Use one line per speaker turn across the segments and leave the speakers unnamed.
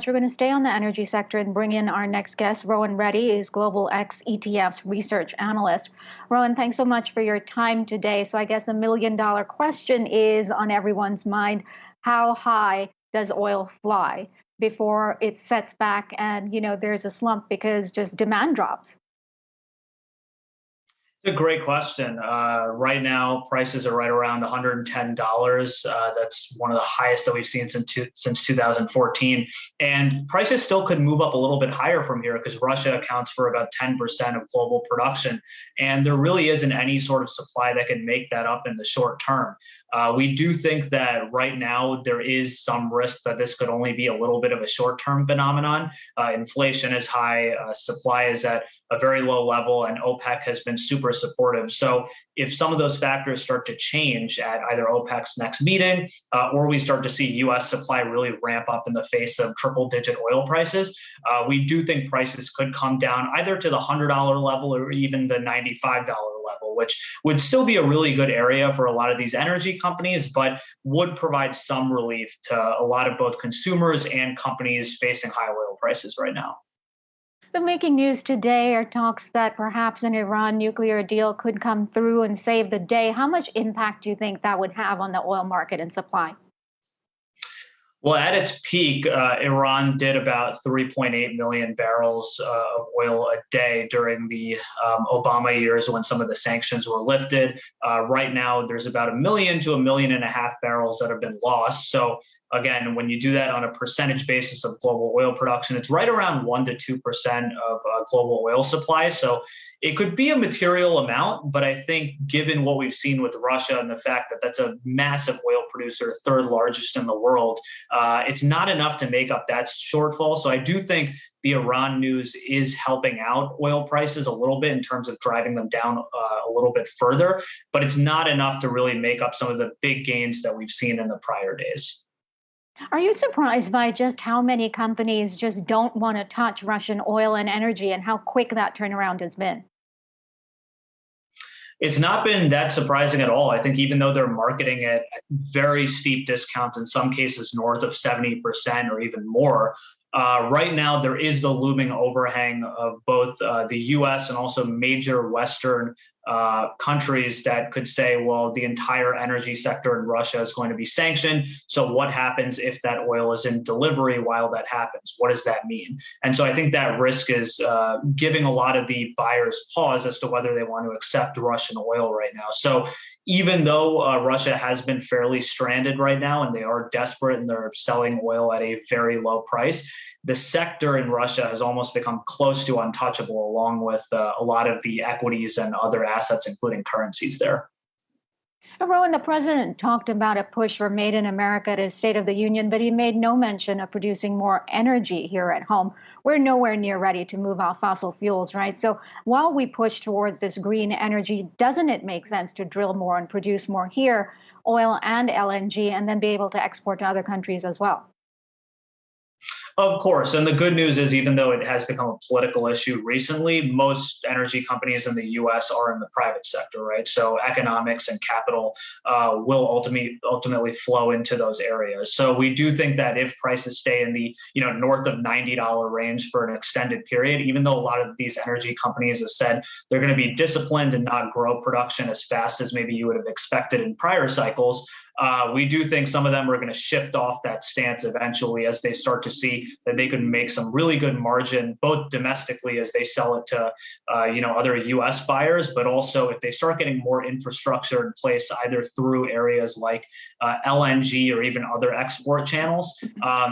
much. We're going to stay on the energy sector and bring in our next guest. Rohan Reddy is Global X ETFs Research Analyst. Rohan, thanks so much for your time today. So I guess the million-dollar question is on everyone's mind: how high does oil fly before it sets back and, there's a slump because just demand drops?
It's a great question. Right now, prices are right around $110. That's one of the highest that we've seen since 2014. And prices still could move up a little bit higher from here because Russia accounts for about 10% of global production. And there really isn't any sort of supply that can make that up in the short term. We do think that right now there is some risk that this could only be a little bit of a short-term phenomenon. Inflation is high, supply is at a very low level, and OPEC has been super supportive. So if some of those factors start to change at either OPEC's next meeting, or we start to see U.S. supply really ramp up in the face of triple-digit oil prices, we do think prices could come down either to the $100 level or even the $95 level, which would still be a really good area for a lot of these energy companies, but would provide some relief to a lot of both consumers and companies facing high oil prices right now.
The making news today are talks that perhaps an Iran nuclear deal could come through and save the day. How much impact do you think that would have on the oil market and supply?
Well, at its peak, Iran did about 3.8 million barrels of oil a day during the Obama years when some of the sanctions were lifted. Right now, there's about 1 million to 1.5 million barrels that have been lost. So again, when you do that on a percentage basis of global oil production, it's right around 1 to 2% of global oil supply. So it could be a material amount, but I think given what we've seen with Russia and the fact that that's a massive oil producer, third largest in the world, it's not enough to make up that shortfall. So I do think the Iran news is helping out oil prices a little bit in terms of driving them down a little bit further, but it's not enough to really make up some of the big gains that we've seen in the prior days.
Are you surprised by just how many companies just don't want to touch Russian oil and energy and how quick that turnaround has been?
It's not been that surprising at all. I think even though they're marketing it at very steep discounts, in some cases north of 70% or even more, right now there is the looming overhang of both the U.S. and also major Western countries that could say, well, the entire energy sector in Russia is going to be sanctioned. So what happens if that oil is in delivery while that happens? What does that mean? And so I think that risk is giving a lot of the buyers pause as to whether they want to accept Russian oil right now. So even though Russia has been fairly stranded right now and they are desperate and they're selling oil at a very low price, the sector in Russia has almost become close to untouchable, along with a lot of the equities and other assets, including currencies there.
Rohan, the president talked about a push for Made in America at his State of the Union, but he made no mention of producing more energy here at home. We're nowhere near ready to move off fossil fuels, right? So while we push towards this green energy, doesn't it make sense to drill more and produce more here, oil and LNG, and then be able to export to other countries as well?
Of course. And the good news is, even though it has become a political issue recently, most energy companies in the U.S. are in the private sector, right? So economics and capital will ultimately flow into those areas. So we do think that if prices stay in the north of $90 range for an extended period, even though a lot of these energy companies have said they're going to be disciplined and not grow production as fast as maybe you would have expected in prior cycles, we do think some of them are going to shift off that stance eventually as they start to see that they can make some really good margin, both domestically as they sell it to other U.S. buyers, but also if they start getting more infrastructure in place, either through areas like LNG or even other export channels,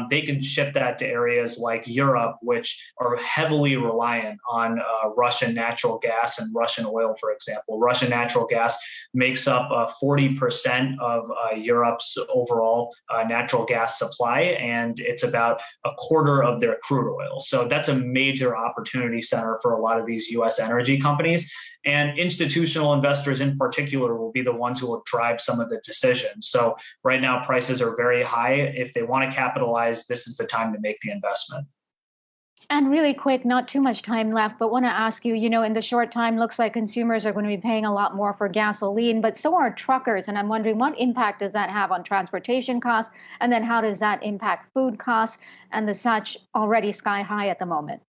they can ship that to areas like Europe, which are heavily reliant on Russian natural gas and Russian oil, for example. Russian natural gas makes up 40% of Europe's overall natural gas supply, and it's about a quarter of their crude oil. So that's a major opportunity center for a lot of these U.S. energy companies. And institutional investors in particular will be the ones who will drive some of the decisions. So right now, prices are very high. If they want to capitalize, this is the time to make the investment.
And really quick, not too much time left, but want to ask you, in the short time, looks like consumers are going to be paying a lot more for gasoline, but so are truckers. And I'm wondering what impact does that have on transportation costs? And then how does that impact food costs and the such already sky high at the moment?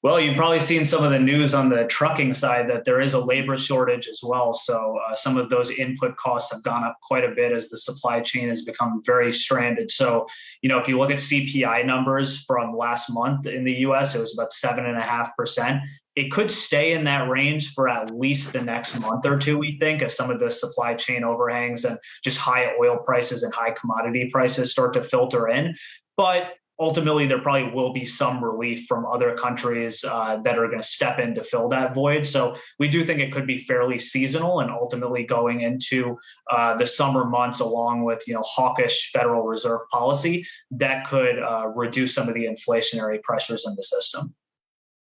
Well, you've probably seen some of the news on the trucking side that there is a labor shortage as well. So some of those input costs have gone up quite a bit as the supply chain has become very stranded. So, if you look at CPI numbers from last month in the US, it was about 7.5%. It could stay in that range for at least the next month or two, we think, as some of the supply chain overhangs and just high oil prices and high commodity prices start to filter in. But ultimately, there probably will be some relief from other countries that are going to step in to fill that void. So we do think it could be fairly seasonal, and ultimately going into the summer months, along with hawkish Federal Reserve policy, that could reduce some of the inflationary pressures in the system.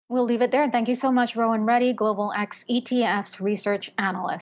We'll leave it there. Thank you so much, Rohan Reddy, Global X ETFs Research Analyst.